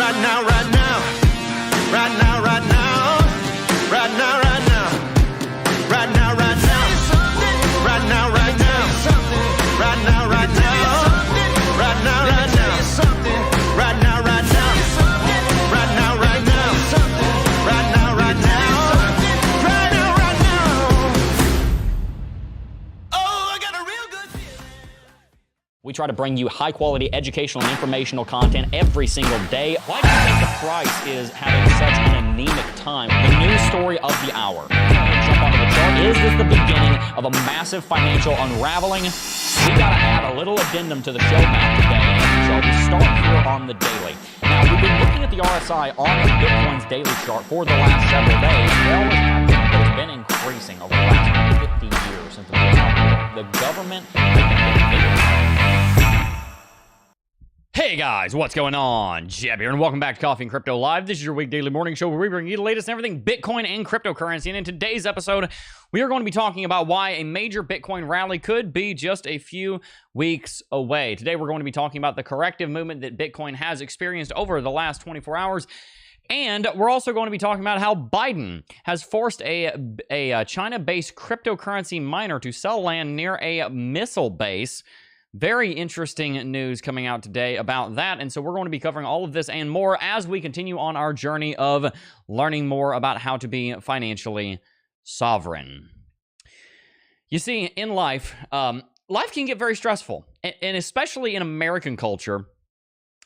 Right now, right now. Right now, right now. Right now, right now. Right now, right now. Right now, right now. Right now, right now. Right now, right now. Right now, right now. Right now, right now. Right now, right now. Right now, right now. Oh, I got a real good feeling. We try to bring you high-quality educational and informational content every single day. Why do you think the price is having such an anemic time? The news story of the hour. Jump onto the chart. Is this the beginning of a massive financial unraveling? We gotta add a little addendum to the show map today. So we start here on the daily. Now, we've been looking at the RSI on Bitcoin's daily chart for the last several days. They always have been, but it's been increasing over the last 50 years since the government has been getting bigger. Hey guys, what's going on? Jeb here, and welcome back to Coffee and Crypto Live. This is your weekly morning show where we bring you the latest and everything Bitcoin and cryptocurrency. And in today's episode, we are going to be talking about why a major Bitcoin rally could be just a few weeks away. Today, we're going to be talking about the corrective movement that Bitcoin has experienced over the last 24 hours. And we're also going to be talking about how Biden has forced a China-based cryptocurrency miner to sell land near a missile base. Very interesting news coming out today about that. And so we're going to be covering all of this and more as we continue on our journey of learning more about how to be financially sovereign. You see, in life, life can get very stressful. And especially in American culture,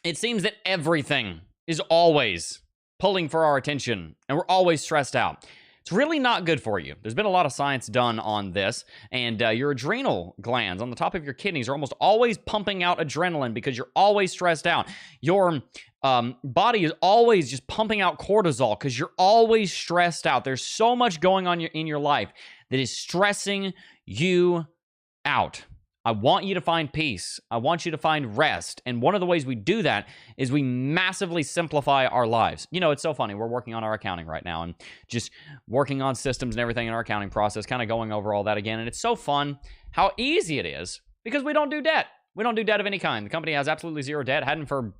it seems that everything is always pulling for our attention and we're always stressed out. It's really not good for you. There's been a lot of science done on this, and your adrenal glands on the top of your kidneys are almost always pumping out adrenaline because you're always stressed out. Your body is always just pumping out cortisol because you're always stressed out. There's so much going on in your life that is stressing you out. I want you to find peace. I want you to find rest. And one of the ways we do that is we massively simplify our lives. You know, it's so funny. We're working on our accounting right now and just working on systems and everything in our accounting process, kind of going over all that again. And it's so fun how easy it is because we don't do debt. We don't do debt of any kind. The company has absolutely zero debt. Hadn't for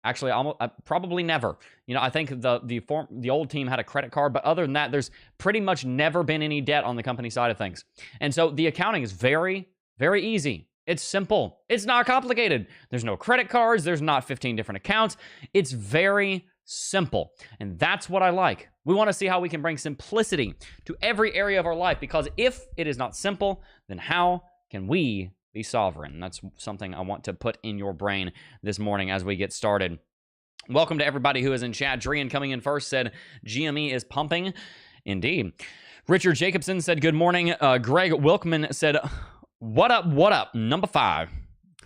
actually almost probably never. You know, I think the old team had a credit card, but other than that, there's pretty much never been any debt on the company side of things. And so the accounting is very easy. It's simple. It's not complicated. There's no credit cards. There's not 15 different accounts. It's very simple. And that's what I like. We want to see how we can bring simplicity to every area of our life, because if it is not simple, then how can we be sovereign? That's something I want to put in your brain this morning as we get started. Welcome to everybody who is in chat. Drian coming in first said GME is pumping. Indeed. Richard Jacobson said good morning. Greg Wilkman said what up, what up? Number five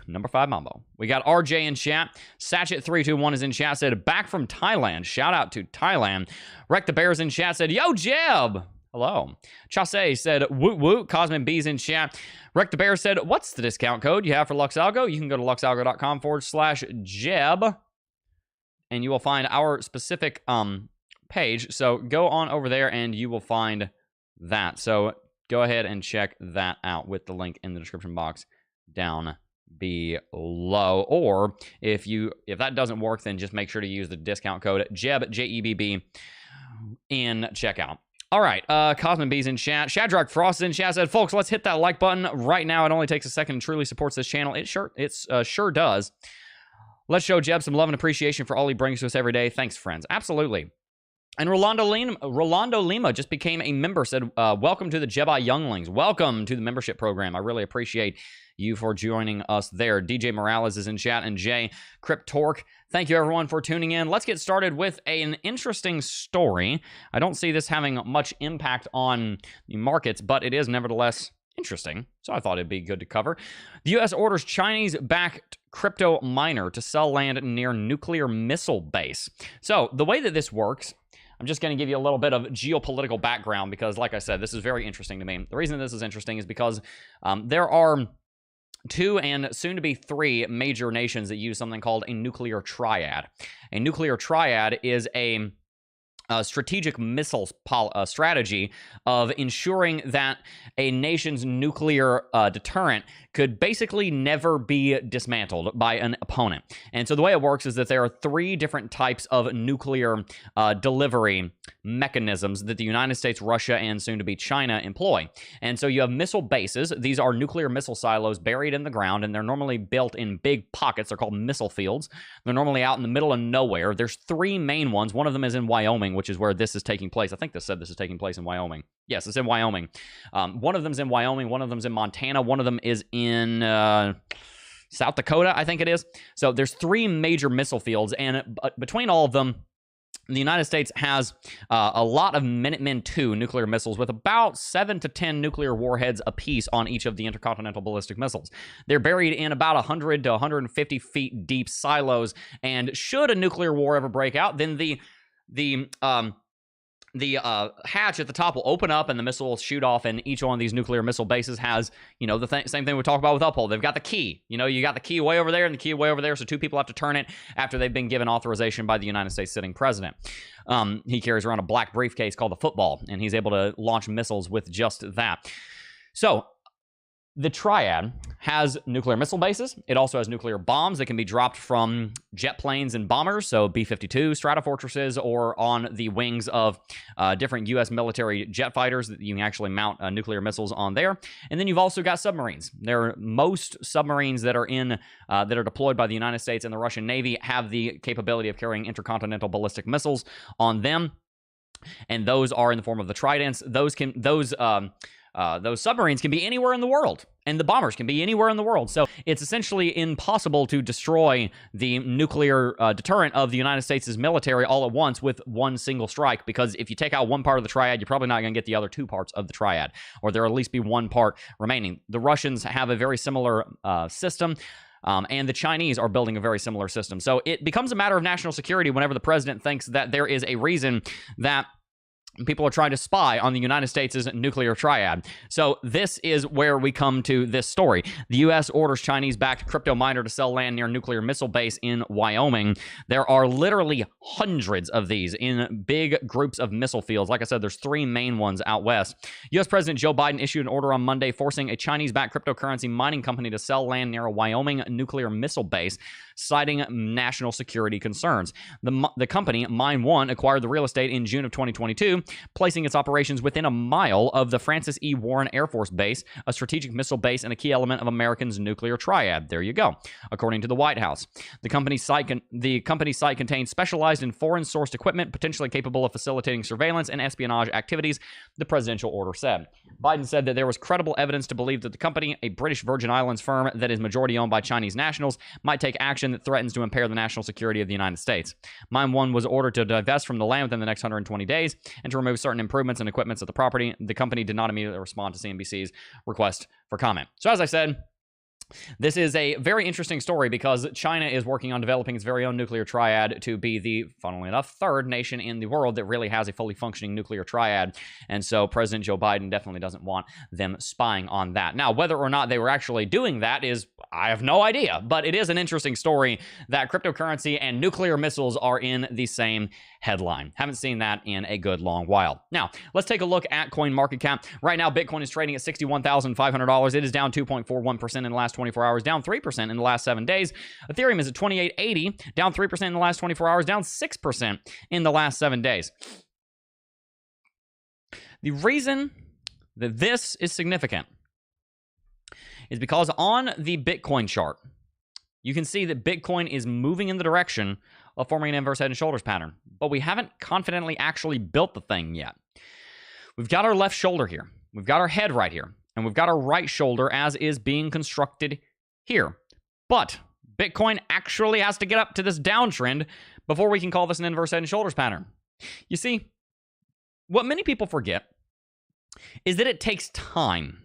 Mambo. We got RJ in chat. Satchet321 is in chat, said back from Thailand. Shout out to Thailand. Wreck the Bears in chat said, yo, Jeb. Hello. Chase said, woot woot. Cosmin B's in chat. Wreck the Bear said, what's the discount code you have for LUX ALGO? You can go to luxalgo.com/Jeb and you will find our specific page. So go on over there and you will find that. So go ahead and check that out with the link in the description box down below. Or if that doesn't work, then just make sure to use the discount code JEB, J-E-B-B, in checkout. All right, Cosmin B's in chat. Shadrach Frost is in chat, said, folks, let's hit that like button right now. It only takes a second and truly supports this channel. It sure does. Let's show Jeb some love and appreciation for all he brings to us every day. Thanks, friends. Absolutely. And Rolando Lima just became a member, said, welcome to the Jedi Younglings. Welcome to the membership program. I really appreciate you for joining us there. DJ Morales is in chat, and Jay Cryptork. Thank you, everyone, for tuning in. Let's get started with an interesting story. I don't see this having much impact on the markets, but it is nevertheless interesting, so I thought it'd be good to cover. The U.S. orders Chinese-backed crypto miner to sell land near nuclear missile base. So the way that this works, I'm just going to give you a little bit of geopolitical background because, like I said, this is very interesting to me. The reason this is interesting is because there are 2 and soon to be 3 major nations that use something called a nuclear triad. A nuclear triad is a strategic missiles strategy of ensuring that a nation's nuclear deterrent could basically never be dismantled by an opponent. And so the way it works is that there are 3 different types of nuclear delivery mechanisms that the United States, Russia, and soon to be China employ. And so you have missile bases. These are nuclear missile silos buried in the ground, and they're normally built in big pockets. They're called missile fields. They're normally out in the middle of nowhere. There's 3 main ones. One of them is in Wyoming, which is where this is taking place. I think this said this is taking place in Wyoming. Yes, it's in Wyoming. One of them's in Wyoming. One of them's in Montana. One of them is in South Dakota, I think it is. So there's 3 major missile fields, and between all of them, the United States has a lot of Minuteman II nuclear missiles with about 7 to 10 nuclear warheads apiece on each of the intercontinental ballistic missiles. They're buried in about 100 to 150 feet deep silos, and should a nuclear war ever break out, then the hatch at the top will open up and the missile will shoot off, and each one of these nuclear missile bases has, the same thing we talk about with Uphold. They've got the key. You got the key way over there and the key way over there, so 2 people have to turn it after they've been given authorization by the United States sitting president. He carries around a black briefcase called the football, and he's able to launch missiles with just that. So the triad has nuclear missile bases. It also has nuclear bombs that can be dropped from jet planes and bombers, so B-52 Stratofortresses, or on the wings of different U.S. military jet fighters that you can actually mount nuclear missiles on there. And then you've also got submarines. Most submarines that are that are deployed by the United States and the Russian Navy have the capability of carrying intercontinental ballistic missiles on them, and those are in the form of the Tridents. Those submarines can be anywhere in the world, and the bombers can be anywhere in the world. So it's essentially impossible to destroy the nuclear deterrent of the United States' military all at once with one single strike, because if you take out one part of the triad, you're probably not going to get the other 2 parts of the triad, or there'll at least be one part remaining. The Russians have a very similar system. And the Chinese are building a very similar system. So it becomes a matter of national security whenever the president thinks that there is a reason that people are trying to spy on the United States' nuclear triad. So this is where we come to this story. The U.S. orders Chinese-backed crypto miner to sell land near nuclear missile base in Wyoming. There are literally hundreds of these in big groups of missile fields. Like I said, there's 3 main ones out west. U.S. President Joe Biden issued an order on Monday forcing a Chinese-backed cryptocurrency mining company to sell land near a Wyoming nuclear missile base, citing national security concerns. The company, Mine One, acquired the real estate in June of 2022, placing its operations within a mile of the Francis E. Warren Air Force Base, a strategic missile base and a key element of America's nuclear triad. There you go. According to the White House, the company's site contains specialized and foreign-sourced equipment potentially capable of facilitating surveillance and espionage activities, the presidential order said. Biden said that there was credible evidence to believe that the company, a British Virgin Islands firm that is majority owned by Chinese nationals, might take action that threatens to impair the national security of the United States. Mine One was ordered to divest from the land within the next 120 days and to remove certain improvements and equipment at the property. The company did not immediately respond to CNBC's request for comment. So as I said, this is a very interesting story because China is working on developing its very own nuclear triad to be the, funnily enough, 3rd nation in the world that really has a fully functioning nuclear triad. And so President Joe Biden definitely doesn't want them spying on that. Now, whether or not they were actually doing that is, I have no idea. But it is an interesting story that cryptocurrency and nuclear missiles are in the same headline. Haven't seen that in a good long while. Now, let's take a look at CoinMarketCap. Right now, Bitcoin is trading at $61,500. It is down 2.41% in the last 24 hours, down 3% in the last 7 days. Ethereum is at $28.80, down 3% in the last 24 hours, down 6% in the last 7 days. The reason that this is significant is because on the Bitcoin chart, you can see that Bitcoin is moving in the direction of forming an inverse head and shoulders pattern, but we haven't confidently actually built the thing yet. We've got our left shoulder here. We've got our head right here. And we've got our right shoulder as is being constructed here. But Bitcoin actually has to get up to this downtrend before we can call this an inverse head and shoulders pattern. You see, what many people forget is that it takes time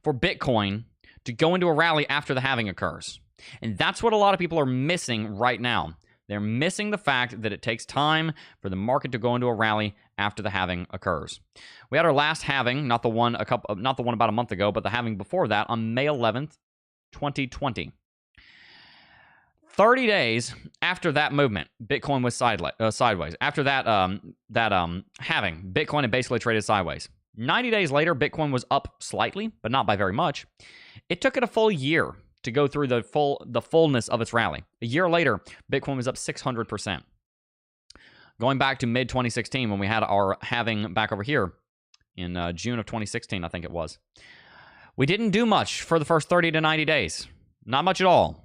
for Bitcoin to go into a rally after the halving occurs. And that's what a lot of people are missing right now. They're missing the fact that it takes time for the market to go into a rally after the halving occurs. We had our last halving, not the one about a month ago, but the halving before that on May 11th, 2020. 30 days after that movement, Bitcoin was sideways. After that halving, Bitcoin had basically traded sideways. 90 days later, Bitcoin was up slightly, but not by very much. It took it a full year to go through the fullness of its rally. A year later, Bitcoin was up 600%. Going back to mid-2016 when we had our halving back over here in June of 2016, I think it was. We didn't do much for the first 30 to 90 days. Not much at all.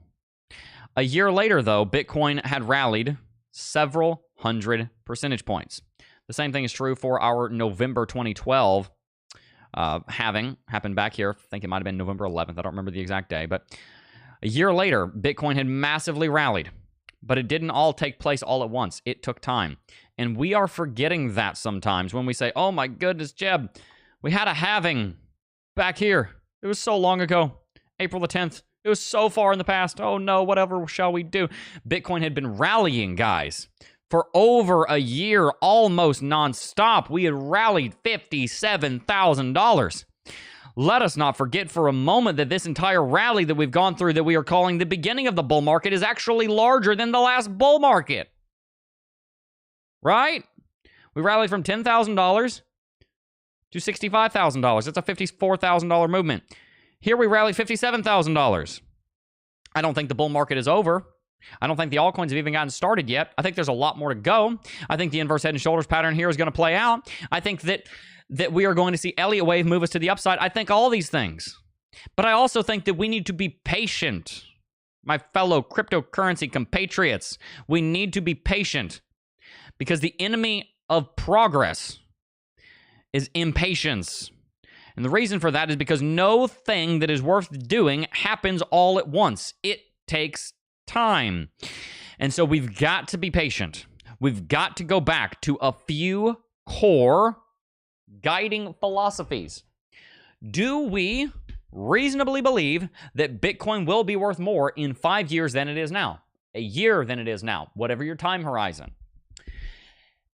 A year later, though, Bitcoin had rallied several hundred percentage points. The same thing is true for our November 2012 halving. Happened back here. I think it might have been November 11th. I don't remember the exact day. But a year later, Bitcoin had massively rallied. But it didn't all take place all at once. It took time. And we are forgetting that sometimes when we say, oh my goodness, Jeb, we had a halving back here. It was so long ago. April the 10th. It was so far in the past. Oh no, whatever shall we do? Bitcoin had been rallying, guys, for over a year, almost nonstop. We had rallied $57,000. Let us not forget for a moment that this entire rally that we've gone through that we are calling the beginning of the bull market is actually larger than the last bull market. Right? We rallied from $10,000 to $65,000. That's a $54,000 movement. Here we rallied $57,000. I don't think the bull market is over. I don't think the altcoins have even gotten started yet. I think there's a lot more to go. I think the inverse head and shoulders pattern here is going to play out. I think that we are going to see Elliott wave move us to the upside. I think all these things. But I also think that we need to be patient. My fellow cryptocurrency compatriots, we need to be patient because the enemy of progress is impatience. And the reason for that is because no thing that is worth doing happens all at once. It takes time. And so we've got to be patient. We've got to go back to a few core guiding philosophies. Do we reasonably believe that Bitcoin will be worth more in 5 years than it is now? A year than it is now, whatever your time horizon.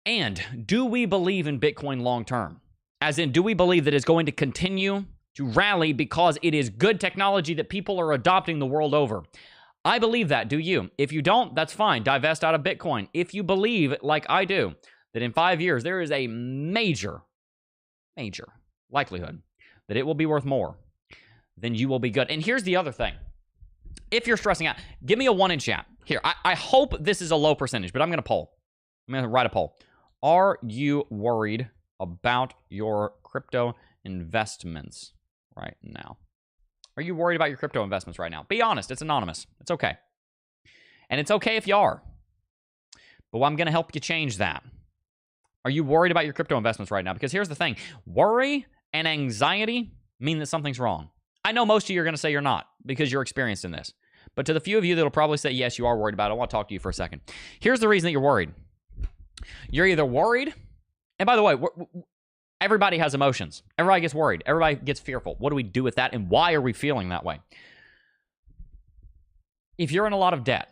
And do we believe in Bitcoin long term? As in, do we believe that it's going to continue to rally because it is good technology that people are adopting the world over? I believe that. Do you? If you don't, that's fine. Divest out of Bitcoin. If you believe, like I do, that in 5 years there is a major likelihood that it will be worth more, then you will be good. And here's the other thing. If you're stressing out, give me a 1 in chat. Here, I hope this is a low percentage, but I'm going to poll. I'm going to write a poll. Are you worried about your crypto investments right now? Are you worried about your crypto investments right now? Be honest. It's anonymous. It's okay. And it's okay if you are. But I'm going to help you change that. Are you worried about your crypto investments right now? Because here's the thing. Worry and anxiety mean that something's wrong. I know most of you are going to say you're not because you're experienced in this. But to the few of you that will probably say, yes, you are worried about it, I want to talk to you for a second. Here's the reason that you're worried. You're either worried, and by the way, everybody has emotions. Everybody gets worried. Everybody gets fearful. What do we do with that, and why are we feeling that way? If you're in a lot of debt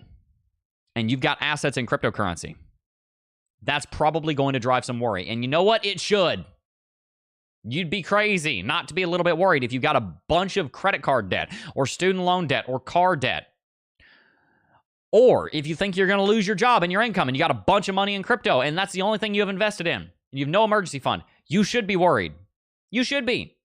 and you've got assets in cryptocurrency, that's probably going to drive some worry. And you know what? It should. You'd be crazy not to be a little bit worried if you've got a bunch of credit card debt or student loan debt or car debt. Or if you think you're going to lose your job and your income and you got a bunch of money in crypto and that's the only thing you have invested in and you have no emergency fund, you should be worried. You should be.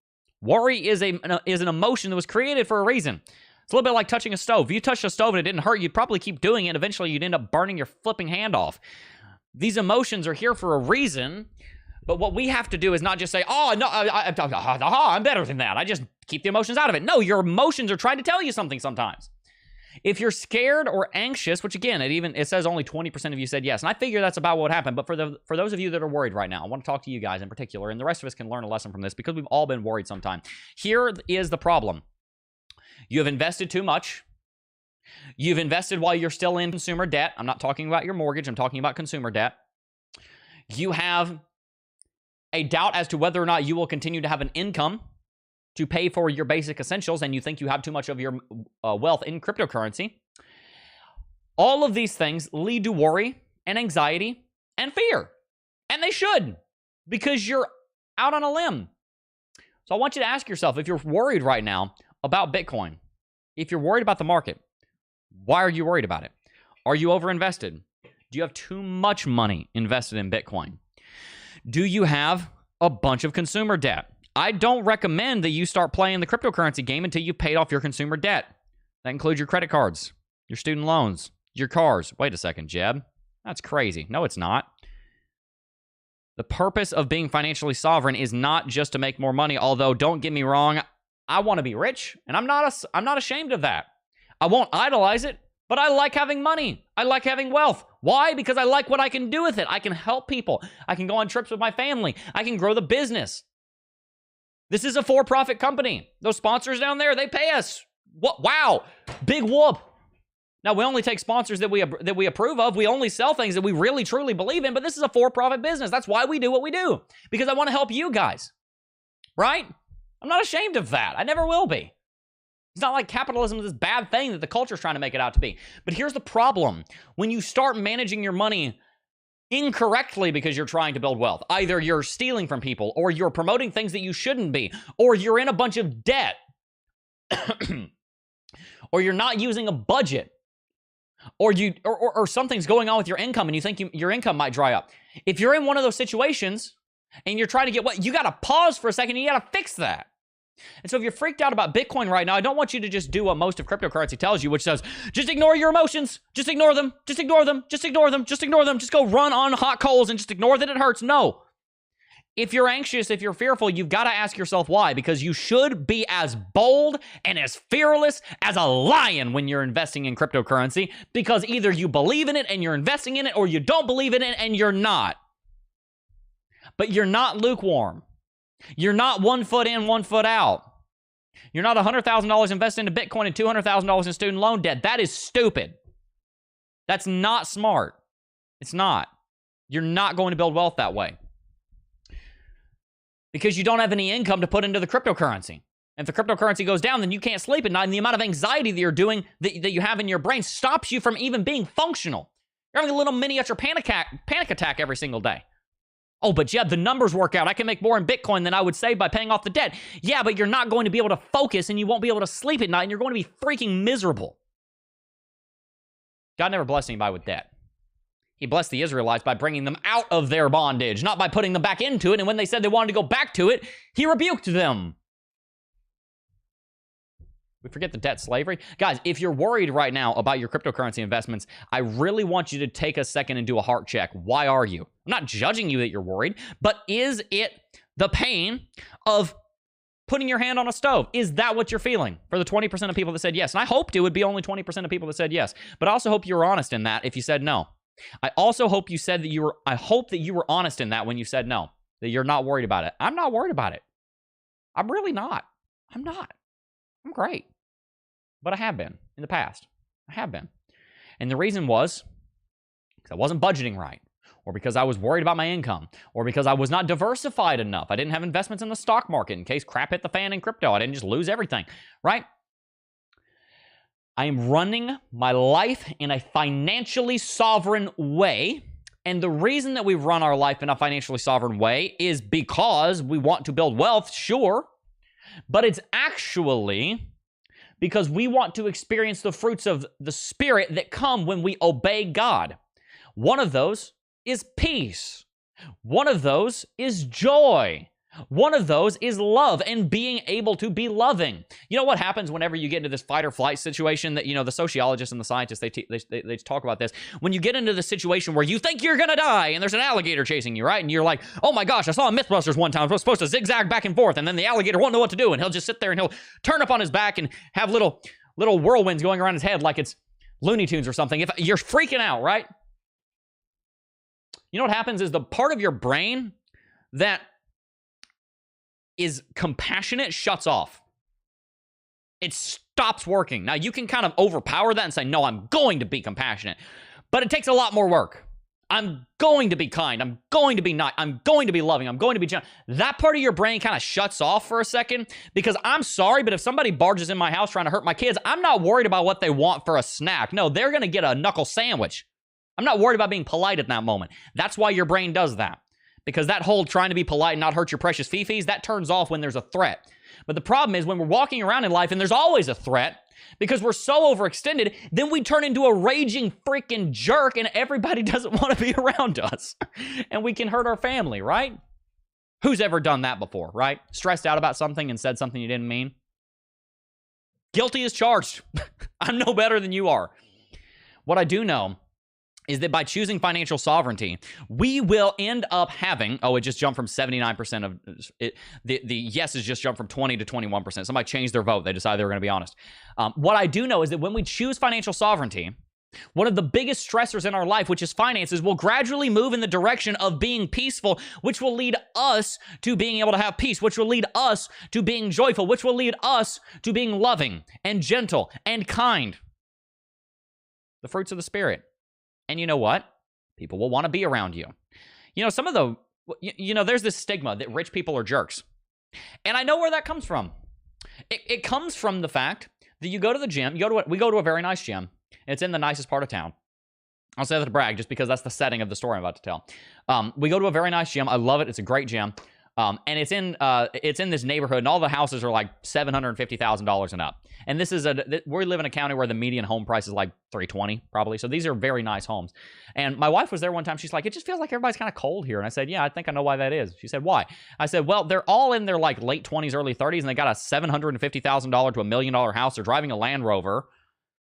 Worry is an emotion that was created for a reason. It's a little bit like touching a stove. If you touched a stove and it didn't hurt, you'd probably keep doing it. Eventually, you'd end up burning your flipping hand off. These emotions are here for a reason, but what we have to do is not just say, oh, no, I'm better than that. I just keep the emotions out of it. No, your emotions are trying to tell you something sometimes. If you're scared or anxious, which again, it says only 20% of you said yes, and I figure that's about what happened, but for those of you that are worried right now, I want to talk to you guys in particular, and the rest of us can learn a lesson from this because we've all been worried sometime. Here is the problem. You have invested too much. You've invested while you're still in consumer debt. I'm not talking about your mortgage. I'm talking about consumer debt. You have a doubt as to whether or not you will continue to have an income to pay for your basic essentials, and you think you have too much of your wealth in cryptocurrency. All of these things lead to worry and anxiety and fear. And they should, because you're out on a limb. So I want you to ask yourself, if you're worried right now about Bitcoin, if you're worried about the market, why are you worried about it? Are you overinvested? Do you have too much money invested in Bitcoin? Do you have a bunch of consumer debt? I don't recommend that you start playing the cryptocurrency game until you've paid off your consumer debt. That includes your credit cards, your student loans, your cars. Wait a second, Jeb. That's crazy. No, it's not. The purpose of being financially sovereign is not just to make more money, although don't get me wrong, I want to be rich, and I'm not ashamed of that. I won't idolize it, but I like having money. I like having wealth. Why? Because I like what I can do with it. I can help people. I can go on trips with my family. I can grow the business. This is a for-profit company. Those sponsors down there, they pay us. What? Wow. Big whoop. Now, we only take sponsors that we approve of. We only sell things that we really, truly believe in, but this is a for-profit business. That's why we do what we do, because I want to help you guys, right? I'm not ashamed of that. I never will be. It's not like capitalism is this bad thing that the culture is trying to make it out to be. But here's the problem. When you start managing your money incorrectly because you're trying to build wealth, either you're stealing from people, or you're promoting things that you shouldn't be, or you're in a bunch of debt, or you're not using a budget, or something's going on with your income and you think your income might dry up. If you're in one of those situations and you're trying to get what, you got to pause for a second and you got to fix that. And so if you're freaked out about Bitcoin right now, I don't want you to just do what most of cryptocurrency tells you, which says, just ignore your emotions. Just ignore them. Just ignore them. Just ignore them. Just ignore them. Just go run on hot coals and just ignore that it hurts. No. If you're anxious, if you're fearful, you've got to ask yourself why, because you should be as bold and as fearless as a lion when you're investing in cryptocurrency, because either you believe in it and you're investing in it, or you don't believe in it and you're not. But you're not lukewarm. You're not 1 foot in, 1 foot out. You're not $100,000 invested into Bitcoin and $200,000 in student loan debt. That is stupid. That's not smart. It's not. You're not going to build wealth that way, because you don't have any income to put into the cryptocurrency. If the cryptocurrency goes down, then you can't sleep at night, and the amount of anxiety that you're doing, that you have in your brain, stops you from even being functional. You're having a little miniature panic attack every single day. Oh, but Jeb, the numbers work out. I can make more in Bitcoin than I would save by paying off the debt. Yeah, but you're not going to be able to focus, and you won't be able to sleep at night, and you're going to be freaking miserable. God never blessed anybody with debt. He blessed the Israelites by bringing them out of their bondage, not by putting them back into it. And when they said they wanted to go back to it, he rebuked them. We forget the debt slavery. Guys, if you're worried right now about your cryptocurrency investments, I really want you to take a second and do a heart check. Why are you? I'm not judging you that you're worried, but is it the pain of putting your hand on a stove? Is that what you're feeling? For the 20% of people that said yes. And I hoped it would be only 20% of people that said yes. But I also hope you were honest in that if you said no. I also hope you said that I hope that you were honest in that when you said no, that you're not worried about it. I'm not worried about it. I'm really not. I'm not. I'm great. But I have been in the past. I have been. And the reason was because I wasn't budgeting right, or because I was worried about my income, or because I was not diversified enough. I didn't have investments in the stock market in case crap hit the fan in crypto. I didn't just lose everything, right? I am running my life in a financially sovereign way. And the reason that we run our life in a financially sovereign way is because we want to build wealth, sure, but it's actually because we want to experience the fruits of the Spirit that come when we obey God. One of those is peace. One of those is joy. One of those is love and being able to be loving. You know what happens whenever you get into this fight or flight situation that, the sociologists and the scientists, they talk about this. When you get into the situation where you think you're going to die and there's an alligator chasing you, right? And you're like, oh my gosh, I saw a Mythbusters one time. I was supposed to zigzag back and forth. And then the alligator won't know what to do. And he'll just sit there and he'll turn up on his back and have little whirlwinds going around his head like it's Looney Tunes or something. If you're freaking out, right? You know what happens is the part of your brain that is compassionate shuts off. It stops working. Now, you can kind of overpower that and say, no, I'm going to be compassionate. But it takes a lot more work. I'm going to be kind. I'm going to be nice. I'm going to be loving. I'm going to be gentle. That part of your brain kind of shuts off for a second, because I'm sorry, but if somebody barges in my house trying to hurt my kids, I'm not worried about what they want for a snack. No, they're going to get a knuckle sandwich. I'm not worried about being polite at that moment. That's why your brain does that. Because that whole trying to be polite and not hurt your precious fifis, that turns off when there's a threat. But the problem is when we're walking around in life and there's always a threat because we're so overextended, then we turn into a raging freaking jerk and everybody doesn't want to be around us. And we can hurt our family, right? Who's ever done that before, right? Stressed out about something and said something you didn't mean? Guilty as charged. I'm no better than you are. What I do know is that by choosing financial sovereignty, we will end up having, it just jumped from 79% of it. The yeses just jumped from 20 to 21%. Somebody changed their vote. They decided they were going to be honest. What I do know is that when we choose financial sovereignty, one of the biggest stressors in our life, which is finances, will gradually move in the direction of being peaceful, which will lead us to being able to have peace, which will lead us to being joyful, which will lead us to being loving and gentle and kind. The fruits of the Spirit. And you know what? People will want to be around you. You know, there's this stigma that rich people are jerks. And I know where that comes from. It comes from the fact that you go to the gym, we go to a very nice gym. It's in the nicest part of town. I'll say that to brag just because that's the setting of the story I'm about to tell. We go to a very nice gym. I love it. It's a great gym. And it's in this neighborhood, and all the houses are like $750,000 and up. And we live in a county where the median home price is like $320,000 probably. So these are very nice homes. And my wife was there one time. She's like, it just feels like everybody's kind of cold here. And I said, yeah, I think I know why that is. She said, why? I said, well, they're all in their like late 20s, early 30s, and they got a $750,000 to $1 million house. They're driving a Land Rover.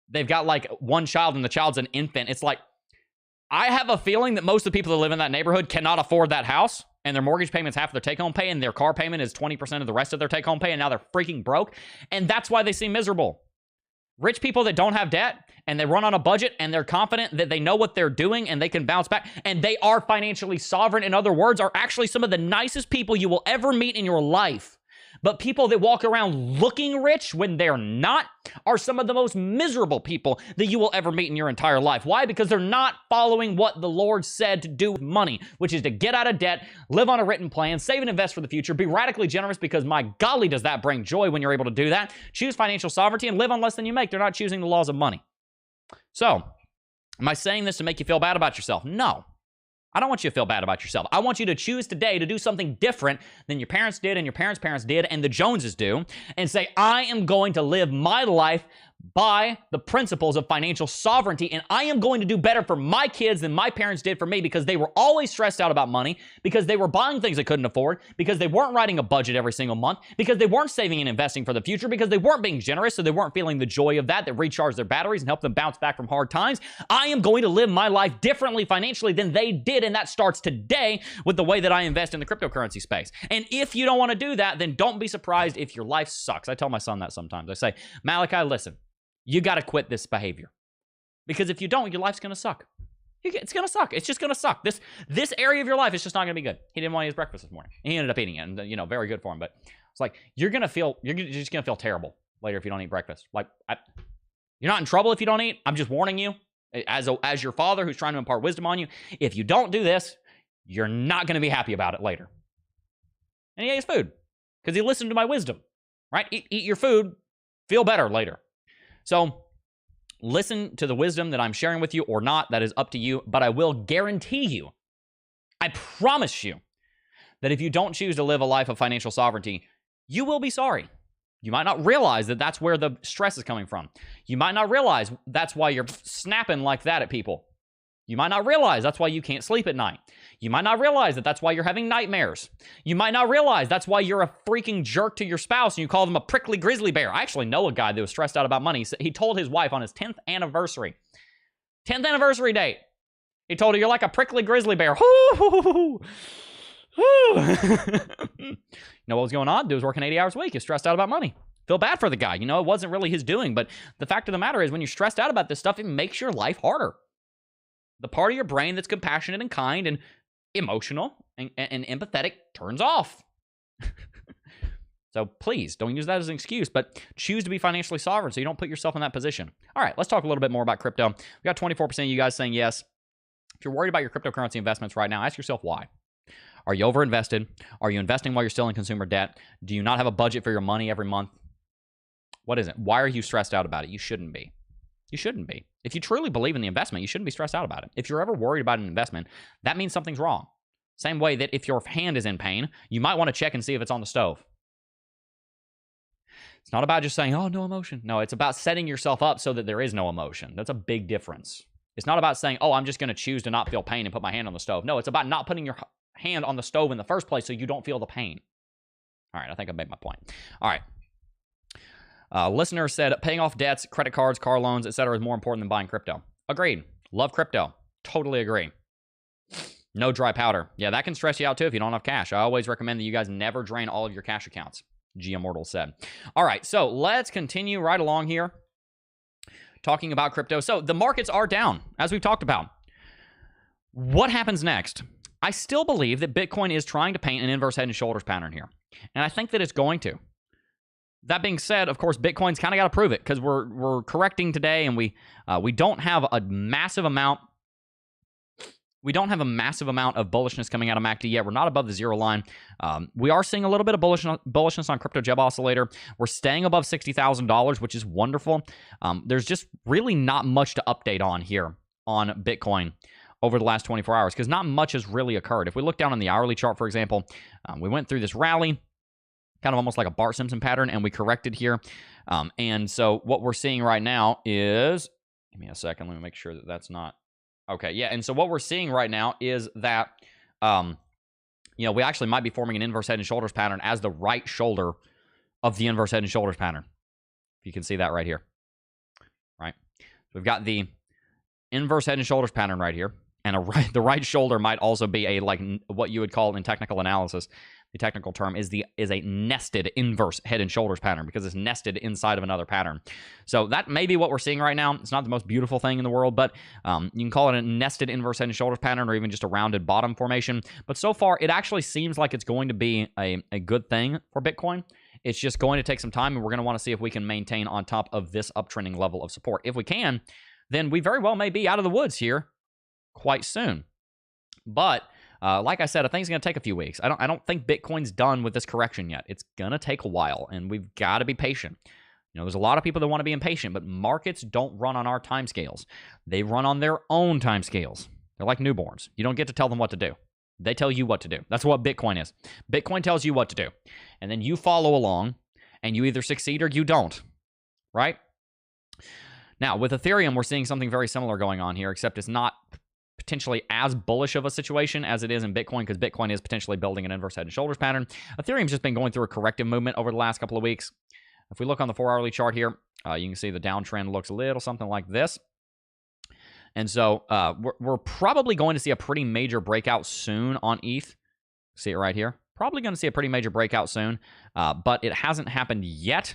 They've got like one child, and the child's an infant. It's like, I have a feeling that most of the people that live in that neighborhood cannot afford that house, and their mortgage payment's half of their take-home pay, and their car payment is 20% of the rest of their take-home pay, and now they're freaking broke, and that's why they seem miserable. Rich people that don't have debt, and they run on a budget, and they're confident that they know what they're doing, and they can bounce back, and they are financially sovereign, in other words, are actually some of the nicest people you will ever meet in your life. But people that walk around looking rich when they're not are some of the most miserable people that you will ever meet in your entire life. Why? Because they're not following what the Lord said to do with money, which is to get out of debt, live on a written plan, save and invest for the future, be radically generous, because my golly, does that bring joy when you're able to do that. Choose financial sovereignty and live on less than you make. They're not choosing the laws of money. So, am I saying this to make you feel bad about yourself? No. I don't want you to feel bad about yourself. I want you to choose today to do something different than your parents did and your parents' parents did and the Joneses do, and say, I am going to live my life by the principles of financial sovereignty, and I am going to do better for my kids than my parents did for me, because they were always stressed out about money, because they were buying things they couldn't afford, because they weren't writing a budget every single month, because they weren't saving and investing for the future, because they weren't being generous, so they weren't feeling the joy of that recharged their batteries and helped them bounce back from hard times. I am going to live my life differently financially than they did, and that starts today with the way that I invest in the cryptocurrency space. And if you don't want to do that, then don't be surprised if your life sucks. I tell my son that sometimes. I say, Malachi, listen, you got to quit this behavior, because if you don't, your life's going to suck. It's going to suck. It's just going to suck. This area of your life is just not going to be good. He didn't want to eat his breakfast this morning. He ended up eating it, and very good for him. But it's like, you're just going to feel terrible later if you don't eat breakfast. Like, you're not in trouble if you don't eat. I'm just warning you as your father who's trying to impart wisdom on you. If you don't do this, you're not going to be happy about it later. And he ate his food because he listened to my wisdom, right? Eat your food, feel better later. So listen to the wisdom that I'm sharing with you or not. That is up to you. But I will guarantee you, I promise you, that if you don't choose to live a life of financial sovereignty, you will be sorry. You might not realize that that's where the stress is coming from. You might not realize that's why you're snapping like that at people. You might not realize that's why you can't sleep at night. You might not realize that that's why you're having nightmares. You might not realize that's why you're a freaking jerk to your spouse and you call them a prickly grizzly bear. I actually know a guy that was stressed out about money. He told his wife on his 10th anniversary date, he told her, you're like a prickly grizzly bear. You know what was going on? Dude was working 80 hours a week. He was stressed out about money. Feel bad for the guy. You know, it wasn't really his doing. But the fact of the matter is, when you're stressed out about this stuff, it makes your life harder. The part of your brain that's compassionate and kind and emotional and empathetic turns off. So please don't use that as an excuse, but choose to be financially sovereign so you don't put yourself in that position. All right, let's talk a little bit more about crypto. We got 24% of you guys saying yes. If you're worried about your cryptocurrency investments right now, ask yourself why. Are you overinvested? Are you investing while you're still in consumer debt? Do you not have a budget for your money every month? What is it? Why are you stressed out about it? You shouldn't be. You shouldn't be. If you truly believe in the investment, you shouldn't be stressed out about it. If you're ever worried about an investment, that means something's wrong. Same way that if your hand is in pain, you might want to check and see if it's on the stove. It's not about just saying, oh, no emotion. No, it's about setting yourself up so that there is no emotion. That's a big difference. It's not about saying, oh, I'm just going to choose to not feel pain and put my hand on the stove. No, it's about not putting your hand on the stove in the first place so you don't feel the pain. All right, I think I made my point. All right. Listener said, paying off debts, credit cards, car loans, etc. is more important than buying crypto. Agreed. Love crypto. Totally agree. No dry powder. Yeah, that can stress you out too if you don't have cash. I always recommend that you guys never drain all of your cash accounts, Geopolitical said. All right, so let's continue right along here talking about crypto. So the markets are down, as we've talked about. What happens next? I still believe that Bitcoin is trying to paint an inverse head and shoulders pattern here, and I think that it's going to. That being said, of course, Bitcoin's kind of got to prove it because we're correcting today, and we don't have a massive amount. We don't have a massive amount of bullishness coming out of MACD yet. We're not above the zero line. We are seeing a little bit of bullishness on Crypto Jeb Oscillator. We're staying above $60,000, which is wonderful. There's just really not much to update on here on Bitcoin over the last 24 hours because not much has really occurred. If we look down on the hourly chart, for example, we went through this rally, kind of almost like a Bart Simpson pattern, and we corrected here. And so what we're seeing right now is, give me a second, let me make sure that that's not, okay, yeah, and so what we're seeing right now is that, we actually might be forming an inverse head and shoulders pattern as the right shoulder of the inverse head and shoulders pattern. You can see that right here, right? We've got the inverse head and shoulders pattern right here, and the right shoulder might also be a, like, what you would call in technical analysis, the technical term is a nested inverse head and shoulders pattern because it's nested inside of another pattern. So that may be what we're seeing right now. It's not the most beautiful thing in the world, but you can call it a nested inverse head and shoulders pattern or even just a rounded bottom formation. But so far, it actually seems like it's going to be a good thing for Bitcoin. It's just going to take some time, and we're going to want to see if we can maintain on top of this uptrending level of support. If we can, then we very well may be out of the woods here quite soon. But like I said, I think it's going to take a few weeks. I don't think Bitcoin's done with this correction yet. It's going to take a while, and we've got to be patient. There's a lot of people that want to be impatient, but markets don't run on our timescales. They run on their own timescales. They're like newborns. You don't get to tell them what to do. They tell you what to do. That's what Bitcoin is. Bitcoin tells you what to do, and then you follow along, and you either succeed or you don't, right? Now, with Ethereum, we're seeing something very similar going on here, except it's not potentially as bullish of a situation as it is in Bitcoin because Bitcoin is potentially building an inverse head and shoulders pattern. Ethereum's just been going through a corrective movement over the last couple of weeks. If we look on the 4-hourly chart here, you can see the downtrend looks a little something like this. And so we're probably going to see a pretty major breakout soon on ETH. See it right here. Probably going to see a pretty major breakout soon, but it hasn't happened yet.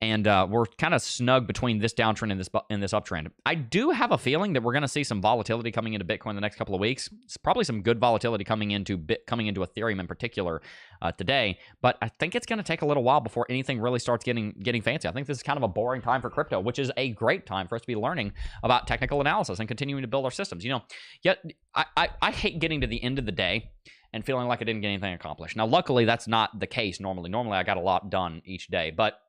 And we're kind of snug between this downtrend and this uptrend. I do have a feeling that we're going to see some volatility coming into Bitcoin the next couple of weeks. It's probably some good volatility coming into Ethereum in particular today. But I think it's going to take a little while before anything really starts getting fancy. I think this is kind of a boring time for crypto, which is a great time for us to be learning about technical analysis and continuing to build our systems. Yet I hate getting to the end of the day and feeling like I didn't get anything accomplished. Now, luckily, that's not the case normally. Normally, I got a lot done each day, but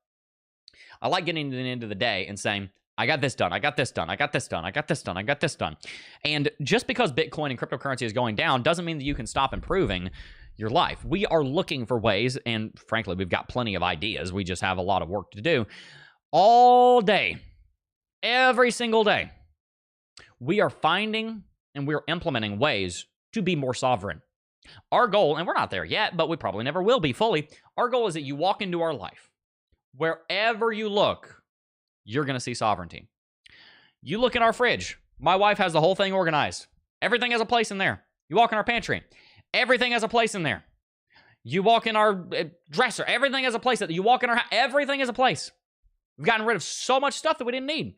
I like getting to the end of the day and saying, I got this done, I got this done, I got this done, I got this done, I got this done. And just because Bitcoin and cryptocurrency is going down doesn't mean that you can stop improving your life. We are looking for ways, and frankly, we've got plenty of ideas. We just have a lot of work to do. All day, every single day, we are finding and we're implementing ways to be more sovereign. Our goal, and we're not there yet, but we probably never will be fully, our goal is that you walk into our life. Wherever you look, you're going to see sovereignty. You look in our fridge. My wife has the whole thing organized. Everything has a place in there. You walk in our pantry. Everything has a place in there. You walk in our dresser. Everything has a place. You walk in our house. Everything has a place. We've gotten rid of so much stuff that we didn't need,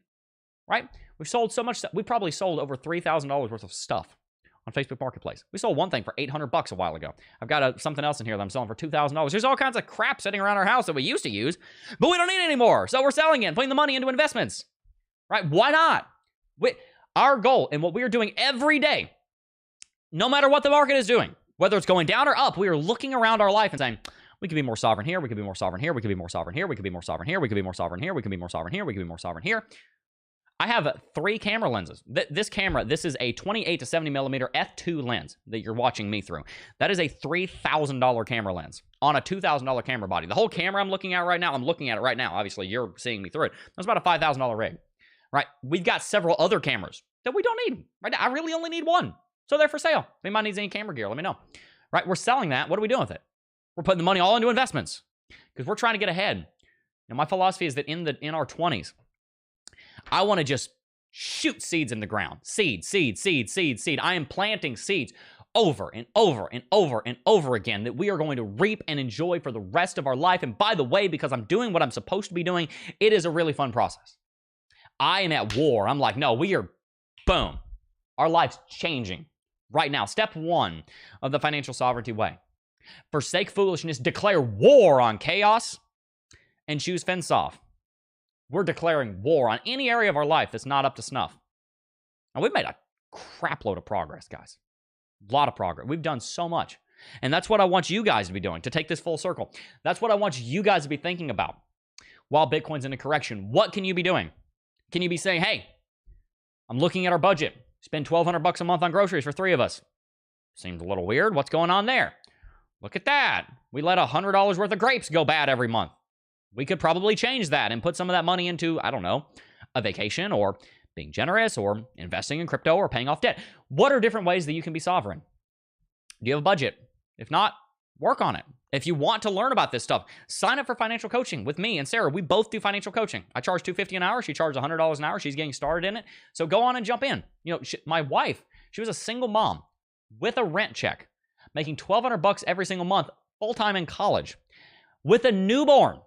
right? We've sold so much stuff. We probably sold over $3,000 worth of stuff on Facebook Marketplace. We sold one thing for $800 a while ago. I've got something else in here that I'm selling for $2,000. There's all kinds of crap sitting around our house that we used to use, but we don't need it anymore. So we're selling it and putting the money into investments, right? Why not? Our goal and what we are doing every day, no matter what the market is doing, whether it's going down or up, we are looking around our life and saying, we could be more sovereign here, we could be more sovereign here, we could be more sovereign here, we could be more sovereign here, we could be more sovereign here, we could be more sovereign here, we could be more sovereign here. I have 3 camera lenses. This camera, this is a 28 to 70 millimeter f2 lens that you're watching me through. That is a $3,000 camera lens on a $2,000 camera body. The whole camera I'm looking at right now, I'm looking at it right now. Obviously, you're seeing me through it. That's about a $5,000 rig, right? We've got several other cameras that we don't need, right? I really only need one. So they're for sale. If anybody needs any camera gear, let me know, right? We're selling that. What are we doing with it? We're putting the money all into investments because we're trying to get ahead. And my philosophy is that in our 20s, I want to just shoot seeds in the ground. Seed. I am planting seeds over and over and over and over again that we are going to reap and enjoy for the rest of our life. And by the way, because I'm doing what I'm supposed to be doing, it is a really fun process. I am at war. I'm like, no, we are, boom. Our life's changing right now. Step 1 of the financial sovereignty way. Forsake foolishness, declare war on chaos, and choose fence off. We're declaring war on any area of our life that's not up to snuff. And we've made a crap load of progress, guys. A lot of progress. We've done so much. And that's what I want you guys to be doing, to take this full circle. That's what I want you guys to be thinking about while Bitcoin's in a correction. What can you be doing? Can you be saying, hey, I'm looking at our budget. Spend $1,200 a month on groceries for 3 of us. Seems a little weird. What's going on there? Look at that. We let $100 worth of grapes go bad every month. We could probably change that and put some of that money into, I don't know, a vacation or being generous or investing in crypto or paying off debt. What are different ways that you can be sovereign? Do you have a budget? If not, work on it. If you want to learn about this stuff, sign up for financial coaching with me and Sarah. We both do financial coaching. I charge $250 an hour. She charges $100 an hour. She's getting started in it. So go on and jump in. You know, my wife, she was a single mom with a rent check, making $1,200 every single month, full-time in college, with a newborn,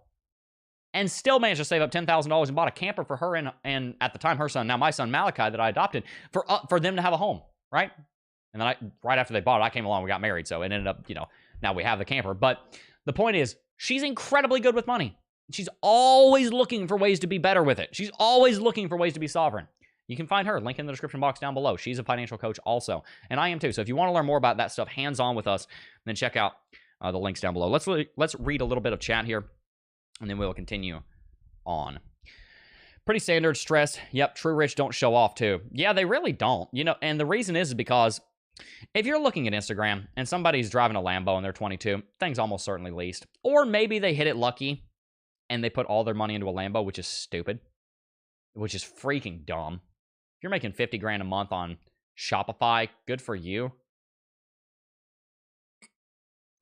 and still managed to save up $10,000 and bought a camper for her and at the time her son, now my son Malachi that I adopted, for them to have a home, right? And then right after they bought it, I came along, we got married, so it ended up, now we have the camper. But the point is, she's incredibly good with money. She's always looking for ways to be better with it. She's always looking for ways to be sovereign. You can find her, link in the description box down below. She's a financial coach also, and I am too. So if you want to learn more about that stuff hands-on with us, then check out the links down below. Let's read a little bit of chat here, and then we'll continue on. Pretty standard stress. Yep, true rich don't show off too. Yeah, they really don't. And the reason is because if you're looking at Instagram and somebody's driving a Lambo and they're 22, things almost certainly leased. Or maybe they hit it lucky and they put all their money into a Lambo, which is stupid, which is freaking dumb. If you're making 50 grand a month on Shopify, good for you.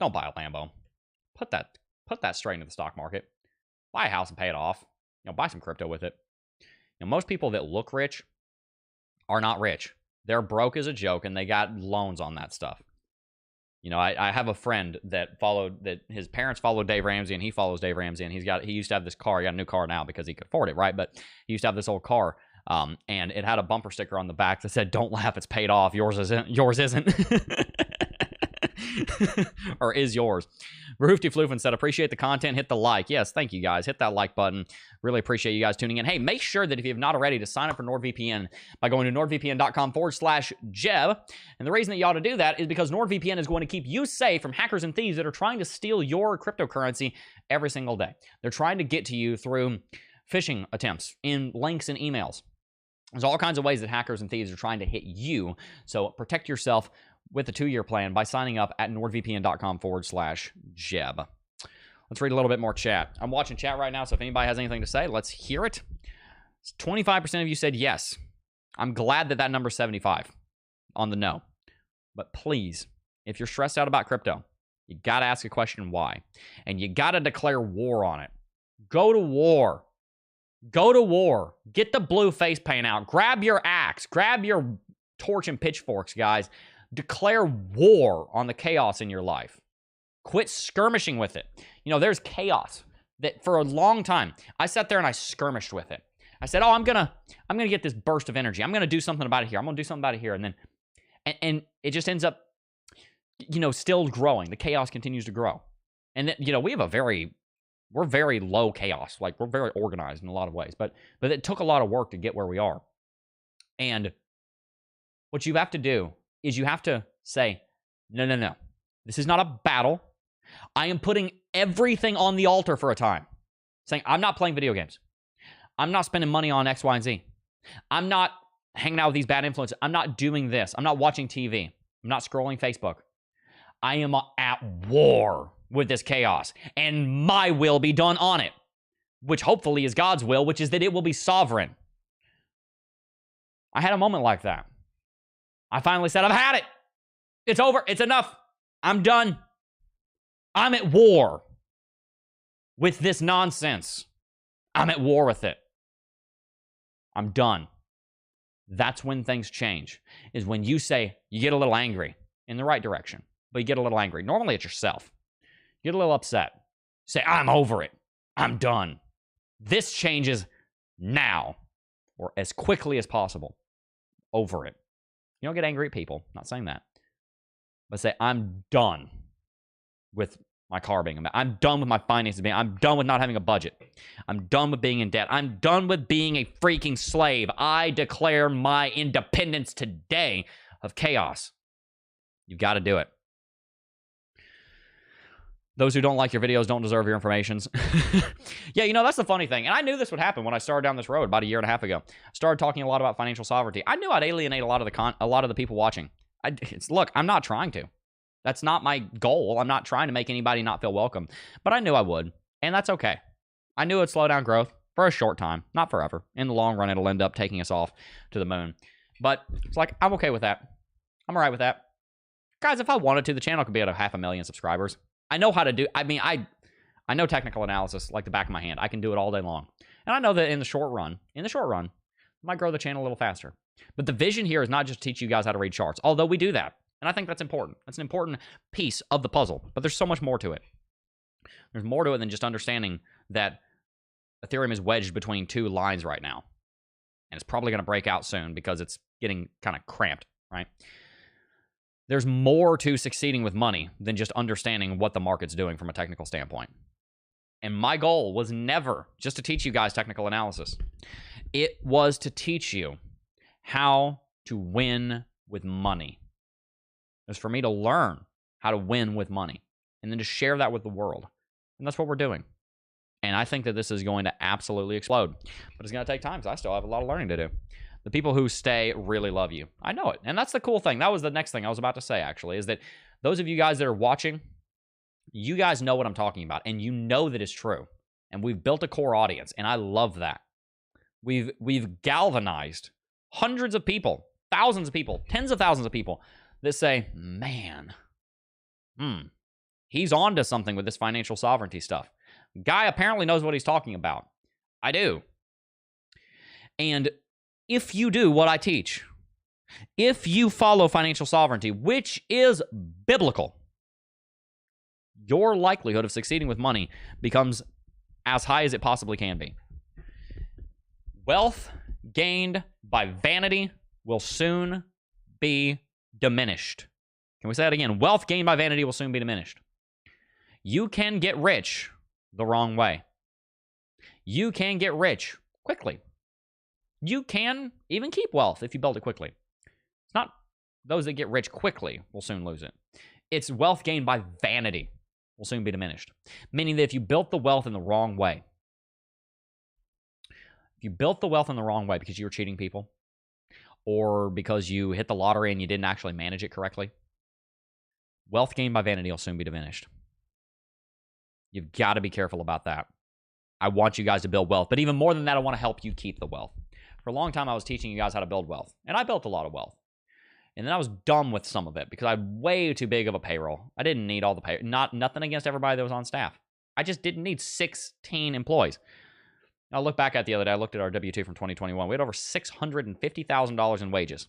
Don't buy a Lambo. Put that straight into the stock market. Buy a house and pay it off. Buy some crypto with it. Most people that look rich are not rich. They're broke as a joke, and they got loans on that stuff. I have a friend that his parents followed Dave Ramsey, and he follows Dave Ramsey, and he used to have this car. He got a new car now because he could afford it, right? But he used to have this old car, and it had a bumper sticker on the back that said, "Don't laugh, it's paid off. Yours isn't." Or is yours. Rahufti Floofin said, appreciate the content, hit the like. Yes, thank you guys. Hit that like button. Really appreciate you guys tuning in. Hey, make sure that if you have not already to sign up for NordVPN by going to nordvpn.com/Jeb. And the reason that you ought to do that is because NordVPN is going to keep you safe from hackers and thieves that are trying to steal your cryptocurrency every single day. They're trying to get to you through phishing attempts in links and emails. There's all kinds of ways that hackers and thieves are trying to hit you. So protect yourself with a 2-year plan by signing up at nordvpn.com/Jeb. Let's read a little bit more chat. I'm watching chat right now, so if anybody has anything to say, let's hear it. 25% of you said yes. I'm glad that number's 75 on the no. But please, if you're stressed out about crypto, you got to ask a question why. And you got to declare war on it. Go to war. Go to war. Get the blue face paint out. Grab your axe. Grab your torch and pitchforks, guys. Declare war on the chaos in your life. Quit skirmishing with it. There's chaos that for a long time, I sat there and I skirmished with it. I said, I'm gonna get this burst of energy. I'm gonna do something about it here. I'm gonna do something about it here. And then, and it just ends up, still growing. The chaos continues to grow. And then, we're very low chaos. Like, we're very organized in a lot of ways. But it took a lot of work to get where we are. And what you have to do is you have to say, no. This is not a battle. I am putting everything on the altar for a time. Saying, I'm not playing video games. I'm not spending money on X, Y, and Z. I'm not hanging out with these bad influences. I'm not doing this. I'm not watching TV. I'm not scrolling Facebook. I am at war with this chaos, and my will be done on it, which hopefully is God's will, which is that it will be sovereign. I had a moment like that. I finally said, I've had it. It's over. It's enough. I'm done. I'm at war with this nonsense. I'm at war with it. I'm done. That's when things change, is when you say, you get a little angry in the right direction, but you get a little angry. Normally it's yourself. You get a little upset. Say, I'm over it. I'm done. This changes now, or as quickly as possible. Over it. You don't get angry at people. I'm not saying that. But say, I'm done with my car being a mess. I'm done with my finances being. I'm done with not having a budget. I'm done with being in debt. I'm done with being a freaking slave. I declare my independence today of chaos. You've got to do it. Those who don't like your videos don't deserve your informations. Yeah, you know, that's the funny thing. And I knew this would happen when I started down this road about a year and a half ago. I started talking a lot about financial sovereignty. I knew I'd alienate a lot of the people watching. Look, I'm not trying to. That's not my goal. I'm not trying to make anybody not feel welcome. But I knew I would, and that's okay. I knew it'd slow down growth for a short time, not forever. In the long run, it'll end up taking us off to the moon. But it's like, I'm okay with that. I'm all right with that. Guys, if I wanted to, the channel could be at 500,000 subscribers. I know how to do, I mean, I know technical analysis like the back of my hand. I can do it all day long. And I know that in the short run, I might grow the channel a little faster. But the vision here is not just to teach you guys how to read charts, although we do that. And I think that's important. That's an important piece of the puzzle. But there's so much more to it. There's more to it than just understanding that Ethereum is wedged between two lines right now. And it's probably going to break out soon because it's getting kind of cramped, right? There's more to succeeding with money than just understanding what the market's doing from a technical standpoint. And my goal was never just to teach you guys technical analysis. It was to teach you how to win with money. It was for me to learn how to win with money and then to share that with the world. And that's what we're doing. And I think that this is going to absolutely explode. But it's going to take time because I still have a lot of learning to do. The people who stay really love you. I know it. And that's the cool thing. That was the next thing I was about to say, actually, is that those of you guys that are watching, you guys know what I'm talking about. And you know that it's true. And we've built a core audience. And I love that. We've galvanized hundreds of people, thousands of people, tens of thousands of people that say, man, he's on to something with this financial sovereignty stuff. Guy apparently knows what he's talking about. I do. And if you do what I teach, if you follow financial sovereignty, which is biblical, your likelihood of succeeding with money becomes as high as it possibly can be. Wealth gained by vanity will soon be diminished. Can we say that again? Wealth gained by vanity will soon be diminished. You can get rich the wrong way. You can get rich quickly. You can even keep wealth if you build it quickly. It's not those that get rich quickly will soon lose it. It's wealth gained by vanity will soon be diminished. Meaning that if you built the wealth in the wrong way, because you were cheating people, or because you hit the lottery and you didn't actually manage it correctly, wealth gained by vanity will soon be diminished. You've got to be careful about that. I want you guys to build wealth, but even more than that, I want to help you keep the wealth. For a long time, I was teaching you guys how to build wealth, and I built a lot of wealth. And then I was done with some of it because I had way too big of a payroll. I didn't need all the pay. Nothing against everybody that was on staff. I just didn't need 16 employees. I look back at the other day. I looked at our W-2 from 2021. We had over $650,000 in wages.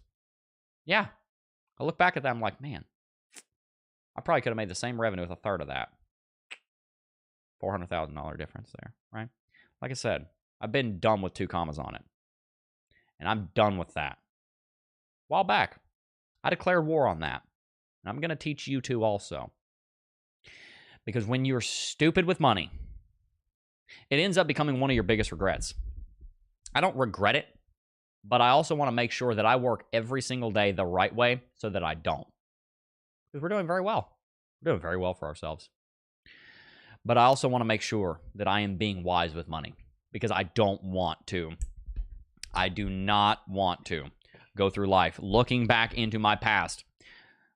Yeah. I look back at that. I'm like, man, I probably could have made the same revenue with a third of that. $400,000 difference there, right? Like I said, I've been done with 2 commas on it. And I'm done with that. A while back, I declared war on that. And I'm going to teach you to also. Because when you're stupid with money, it ends up becoming one of your biggest regrets. I don't regret it, but I also want to make sure that I work every single day the right way so that I don't. Because we're doing very well. We're doing very well for ourselves. But I also want to make sure that I am being wise with money. Because I don't want to I do not want to go through life looking back into my past.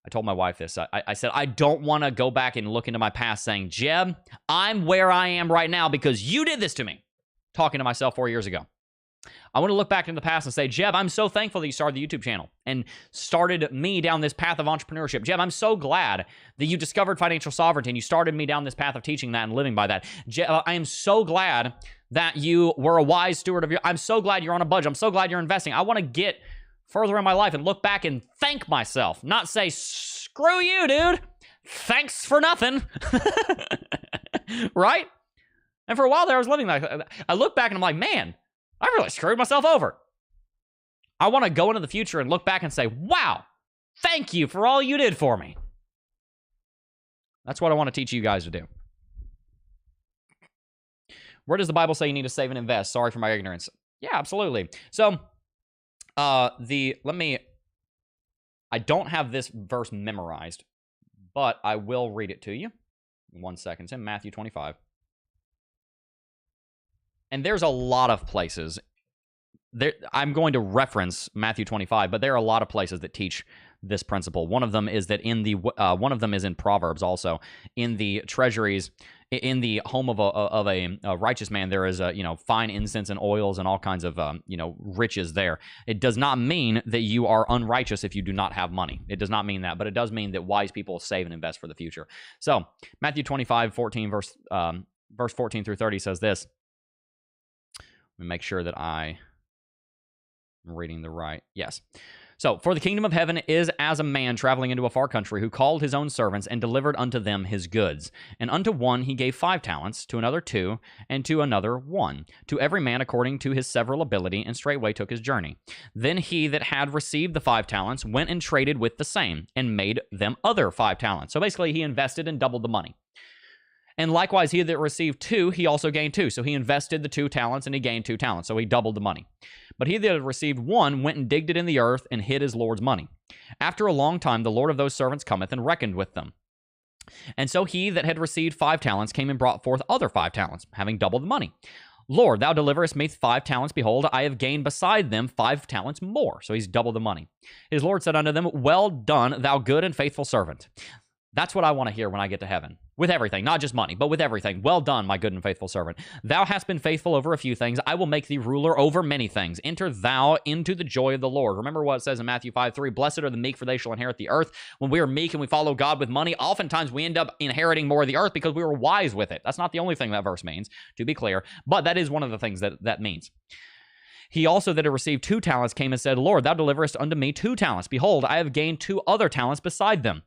I told my wife this. I said, I don't want to go back and look into my past saying, Jeb, I'm where I am right now because you did this to me. Talking to myself 4 years ago. I want to look back into the past and say, Jeb, I'm so thankful that you started the YouTube channel and started me down this path of entrepreneurship. Jeb, I'm so glad that you discovered financial sovereignty and you started me down this path of teaching that and living by that. Jeb, I am so glad that you were a wise steward of your... I'm so glad you're on a budget. I'm so glad you're investing. I want to get further in my life and look back and thank myself, not say, screw you, dude. Thanks for nothing. Right? And for a while there, I was living like that. I look back and I'm like, man, I really screwed myself over. I want to go into the future and look back and say, wow, thank you for all you did for me. That's what I want to teach you guys to do. Where does the Bible say you need to save and invest? Sorry for my ignorance. Yeah, absolutely. So, I don't have this verse memorized, but I will read it to you. 1 second. It's in Matthew 25. And there's a lot of places. I'm going to reference Matthew 25, but there are a lot of places that teach this principle. One of them is that one of them is in Proverbs also. In the treasuries, in the home of a righteous man, there is fine incense and oils and all kinds of riches there. It does not mean that you are unrighteous if you do not have money. It does not mean that, but it does mean that wise people save and invest for the future. So Matthew 25, 14, verse 14 through 30 says this. Let me make sure that I'm reading the right. Yes. So, for the kingdom of heaven is as a man traveling into a far country who called his own servants and delivered unto them his goods. And unto one he gave 5 talents, to another 2, and to another 1, to every man according to his several ability, and straightway took his journey. Then he that had received the 5 talents went and traded with the same, and made them other 5 talents. So basically, he invested and doubled the money. And likewise, he that received 2, he also gained 2. So he invested the 2 talents and he gained 2 talents. So he doubled the money. But he that had received 1 went and digged it in the earth and hid his Lord's money. After a long time, the Lord of those servants cometh and reckoned with them. And so he that had received 5 talents came and brought forth other 5 talents, having doubled the money. Lord, thou deliverest me 5 talents. Behold, I have gained beside them 5 talents more. So he's doubled the money. His Lord said unto them, well done, thou good and faithful servant. That's what I want to hear when I get to heaven. With everything, not just money, but with everything. Well done, my good and faithful servant. Thou hast been faithful over a few things. I will make thee ruler over many things. Enter thou into the joy of the Lord. Remember what it says in Matthew 5:3, blessed are the meek, for they shall inherit the earth. When we are meek and we follow God with money, oftentimes we end up inheriting more of the earth because we were wise with it. That's not the only thing that verse means, to be clear, but that is one of the things that means. He also that had received 2 talents came and said, Lord, thou deliverest unto me 2 talents. Behold, I have gained 2 other talents beside them.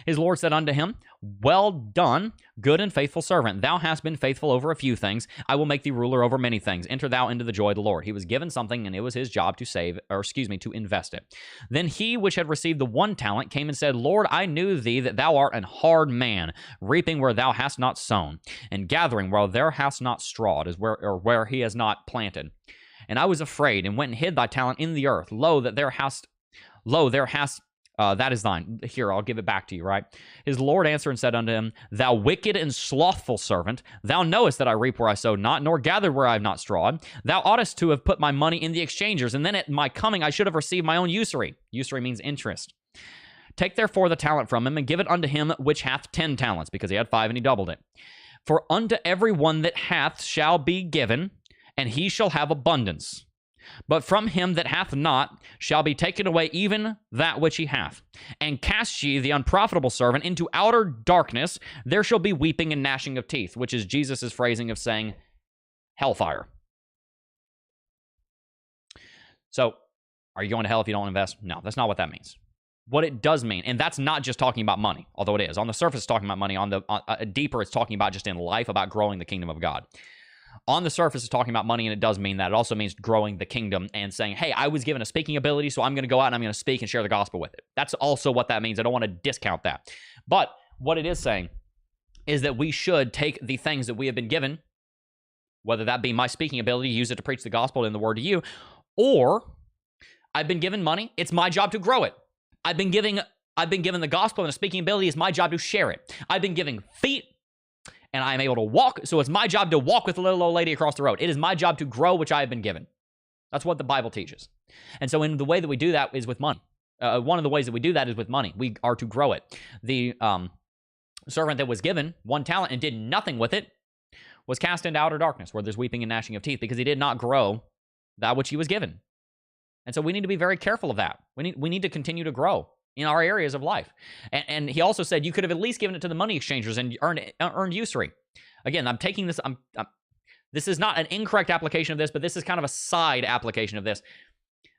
His Lord said unto him, well done, good and faithful servant. Thou hast been faithful over a few things. I will make thee ruler over many things. Enter thou into the joy of the Lord. He was given something, and it was his job to invest it. Then he which had received the 1 talent came and said, Lord, I knew thee that thou art an hard man, reaping where thou hast not sown, and gathering where thou hast not strawed, where he has not planted. And I was afraid, and went and hid thy talent in the earth. That is thine. Here, I'll give it back to you, right? His Lord answered and said unto him, thou wicked and slothful servant, thou knowest that I reap where I sowed not, nor gather where I have not strawed. Thou oughtest to have put my money in the exchangers, and then at my coming I should have received my own usury. Usury means interest. Take therefore the talent from him, and give it unto him which hath 10 talents, because he had 5 and he doubled it. For unto every one that hath shall be given, and he shall have abundance. But from him that hath not shall be taken away even that which he hath. And cast ye the unprofitable servant into outer darkness. There shall be weeping and gnashing of teeth, which is Jesus' phrasing of saying hellfire. So, are you going to hell if you don't invest? No, that's not what that means. What it does mean, and that's not just talking about money, although it is. On the surface, it's talking about money. On the deeper, it's talking about just in life, about growing the kingdom of God. On the surface, it's talking about money, and it does mean that. It also means growing the kingdom and saying, hey, I was given a speaking ability, so I'm going to go out and I'm going to speak and share the gospel with it. That's also what that means. I don't want to discount that. But what it is saying is that we should take the things that we have been given, whether that be my speaking ability, use it to preach the gospel and the word to you, or I've been given money, it's my job to grow it. I've been given the gospel and a speaking ability, it's my job to share it. I've been given feet, and I am able to walk, so it's my job to walk with the little old lady across the road. It is my job to grow, which I have been given. That's what the Bible teaches. And so in the way that we do that is with money. One of the ways that we do that is with money. We are to grow it. The servant that was given 1 talent and did nothing with it was cast into outer darkness, where there's weeping and gnashing of teeth, because he did not grow that which he was given. And so we need to be very careful of that. We need to continue to grow in our areas of life. And he also said you could have at least given it to the money exchangers and earned usury. Again, I'm taking this. This is not an incorrect application of this, but this is kind of a side application of this.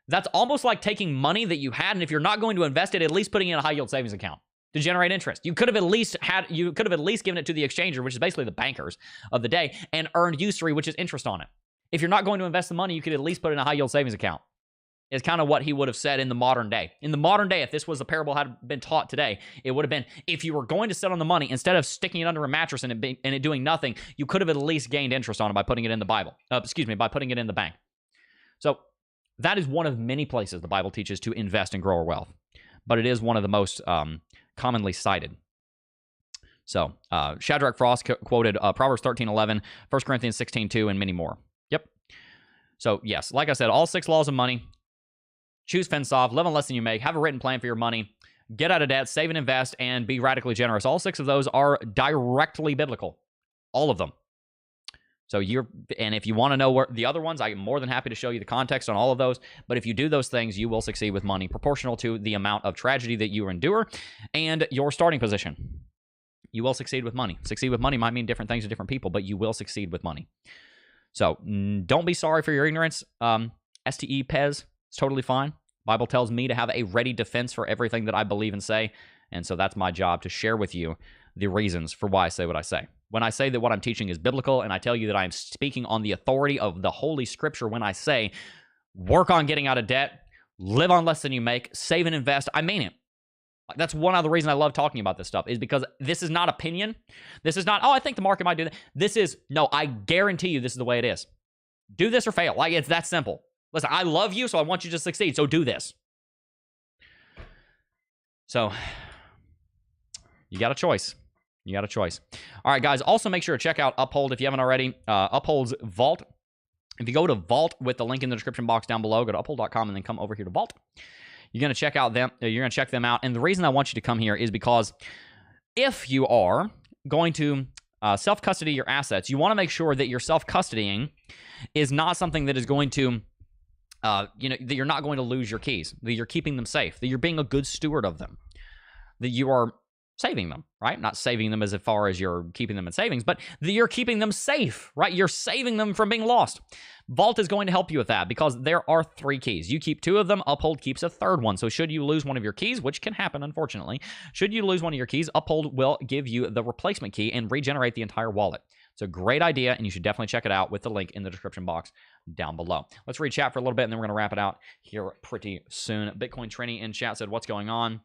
That's almost like taking money that you had, and if you're not going to invest it, at least putting it in a high yield savings account to generate interest. You could have at least given it to the exchanger, which is basically the bankers of the day, and earned usury, which is interest on it. If you're not going to invest the money, you could at least put it in a high yield savings account. Is kind of what he would have said in the modern day. In the modern day, if this was the parable had been taught today, it would have been, if you were going to sit on the money, instead of sticking it under a mattress and it doing nothing, you could have at least gained interest on it by putting it in the Bible. By putting it in the bank. So that is one of many places the Bible teaches to invest and grow our wealth. But it is one of the most commonly cited. So Shadrach Frost quoted Proverbs 13:11, 1 Corinthians 16:2, and many more. Yep. So yes, like I said, all 6 laws of money. Choose fence off, live on less than you make, have a written plan for your money, get out of debt, save and invest, and be radically generous. All 6 of those are directly biblical. All of them. So and if you want to know where the other ones, I'm more than happy to show you the context on all of those. But if you do those things, you will succeed with money, proportional to the amount of tragedy that you endure and your starting position. You will succeed with money. Succeed with money might mean different things to different people, but you will succeed with money. So don't be sorry for your ignorance. STE Pez. It's totally fine. Bible tells me to have a ready defense for everything that I believe and say. And so that's my job, to share with you the reasons for why I say what I say. When I say that what I'm teaching is biblical, and I tell you that I'm speaking on the authority of the Holy Scripture, when I say work on getting out of debt, live on less than you make, save and invest, I mean it. That's one other reason I love talking about this stuff, is because this is not opinion. This is not, oh, I think the market might do that. This is, no, I guarantee you this is the way it is. Do this or fail. Like, it's that simple. Listen, I love you, so I want you to succeed, so do this. So, you got a choice. You got a choice. All right, guys, also make sure to check out Uphold if you haven't already. Uphold's Vault. If you go to Vault with the link in the description box down below, go to uphold.com and then come over here to Vault. You're going to check out them. You're going to check them out. And the reason I want you to come here is because if you are going to self-custody your assets, you want to make sure that your self-custodying is not something that is going to that you're not going to lose your keys, that you're keeping them safe, that you're being a good steward of them, that you are saving them, right? Not saving them as far as you're keeping them in savings, but that you're keeping them safe, right? You're saving them from being lost. Vault is going to help you with that because there are 3 keys. You keep 2 of them, Uphold keeps a 3rd one. So should you lose one of your keys, which can happen, unfortunately, should you lose one of your keys, Uphold will give you the replacement key and regenerate the entire wallet. It's a great idea, and you should definitely check it out with the link in the description box down below. Let's read chat for a little bit, and then we're going to wrap it out here pretty soon. Bitcoin Trini in chat said, what's going on?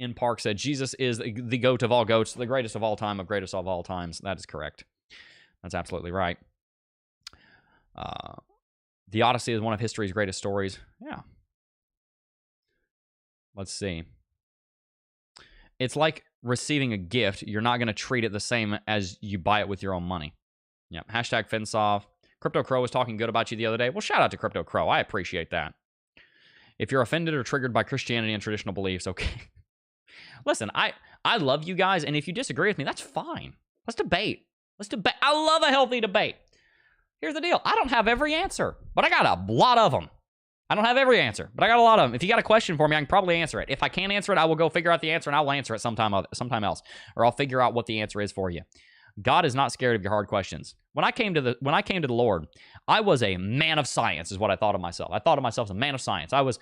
In Park said, Jesus is the goat of all goats, the greatest of all time, of greatest of all times. That is correct. That's absolutely right. The Odyssey is one of history's greatest stories. Yeah. Let's see. It's like receiving a gift. You're not going to treat it the same as you buy it with your own money. Yeah. Hashtag FinSoft. Crypto Crow was talking good about you the other day. Well, shout out to Crypto Crow. I appreciate that. If you're offended or triggered by Christianity and traditional beliefs, okay. Listen, I love you guys, and if you disagree with me, that's fine. Let's debate. Let's debate. I love a healthy debate. Here's the deal. I don't have every answer, but I got a lot of them. I don't have every answer, but I got a lot of them. If you got a question for me, I can probably answer it. If I can't answer it, I will go figure out the answer, and I will answer it sometime else, or I'll figure out what the answer is for you. God is not scared of your hard questions. When I came to the Lord, I was a man of science, is what I thought of myself. I thought of myself as a man of science. I was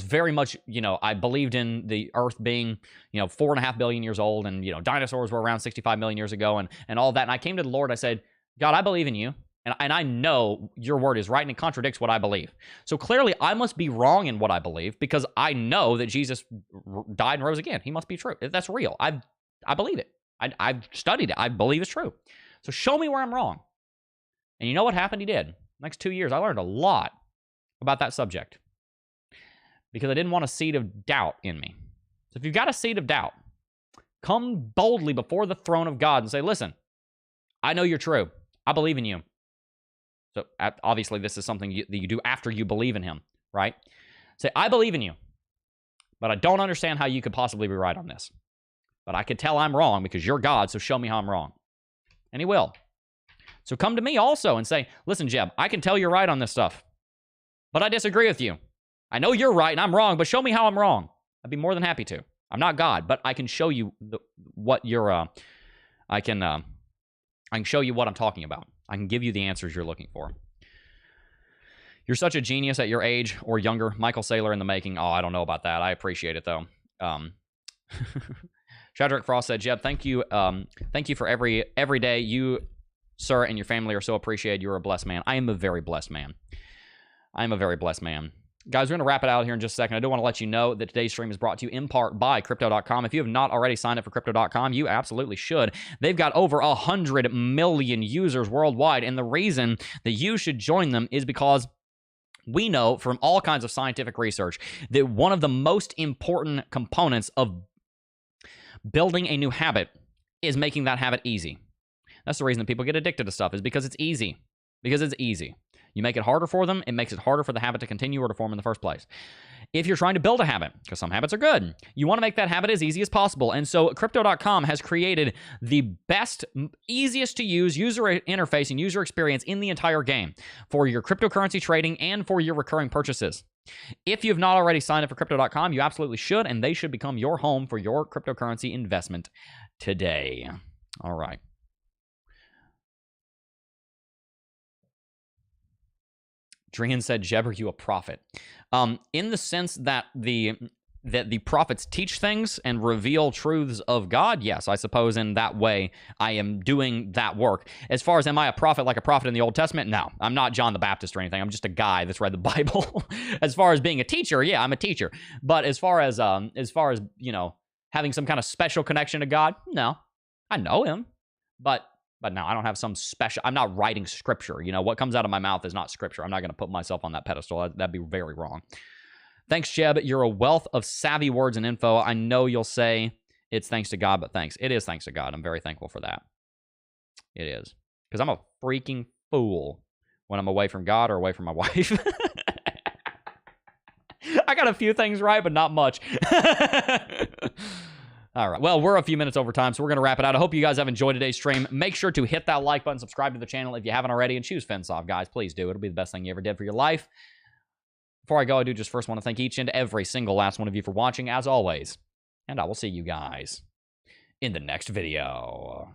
very much, I believed in the earth being, 4.5 billion years old, and, dinosaurs were around 65 million years ago, and all that. And I came to the Lord, I said, God, I believe in you, and I know your word is right, and it contradicts what I believe. So clearly, I must be wrong in what I believe, because I know that Jesus died and rose again. He must be true. That's real. I believe it. I've studied it. I believe it's true. So show me where I'm wrong. And you know what happened? He did. Next 2 years, I learned a lot about that subject, because I didn't want a seed of doubt in me. So if you've got a seed of doubt, come boldly before the throne of God and say, listen, I know you're true. I believe in you. So obviously this is something that you do after you believe in him, right? Say, I believe in you, but I don't understand how you could possibly be right on this. But I could tell I'm wrong because you're God, so show me how I'm wrong. And he will. So come to me also and say, listen, Jeb, I can tell you're right on this stuff, but I disagree with you. I know you're right and I'm wrong, but show me how I'm wrong. I'd be more than happy to. I'm not God, but I can show you what you're, I can show you what I'm talking about. I can give you the answers you're looking for. You're such a genius at your age or younger. Michael Saylor in the making. Oh, I don't know about that. I appreciate it, though. Shadrach Frost said, Jeb, thank you for every day. You, sir, and your family are so appreciated. You're a blessed man. I am a very blessed man. I am a very blessed man. Guys, we're going to wrap it out here in just a second. I do want to let you know that today's stream is brought to you in part by Crypto.com. If you have not already signed up for Crypto.com, you absolutely should. They've got over 100 million users worldwide, and the reason that you should join them is because we know from all kinds of scientific research that one of the most important components of building a new habit is making that habit easy. That's the reason that people get addicted to stuff, is because it's easy. Because it's easy. You make it harder for them, it makes it harder for the habit to continue or to form in the first place. If you're trying to build a habit, because some habits are good, you want to make that habit as easy as possible. And so Crypto.com has created the best, easiest to use user interface and user experience in the entire game for your cryptocurrency trading and for your recurring purchases. If you've not already signed up for Crypto.com, you absolutely should, and they should become your home for your cryptocurrency investment today. All right. Drian said, Jeb, are you a prophet? In the sense that the prophets teach things and reveal truths of God, yes, I suppose in that way I am doing that work. As far as am I a prophet like a prophet in the Old Testament? No, I'm not John the Baptist or anything. I'm just a guy that's read the Bible. As far as being a teacher, yeah, I'm a teacher. But as far as you know, having some kind of special connection to God, no, I know him, but no, I don't have some special, I'm not writing scripture. You know, what comes out of my mouth is not scripture. I'm not going to put myself on that pedestal. That'd be very wrong. Thanks, Jeb. You're a wealth of savvy words and info. I know you'll say it's thanks to God, but thanks. It is thanks to God. I'm very thankful for that. It is. Because I'm a freaking fool when I'm away from God or away from my wife. I got a few things right, but not much. All right. Well, we're a few minutes over time, so we're going to wrap it out. I hope you guys have enjoyed today's stream. Make sure to hit that like button, subscribe to the channel if you haven't already, and choose FinSoft, guys. Please do. It'll be the best thing you ever did for your life. Before I go, I do just first want to thank each and every single last one of you for watching, as always. And I will see you guys in the next video.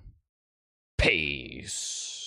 Peace.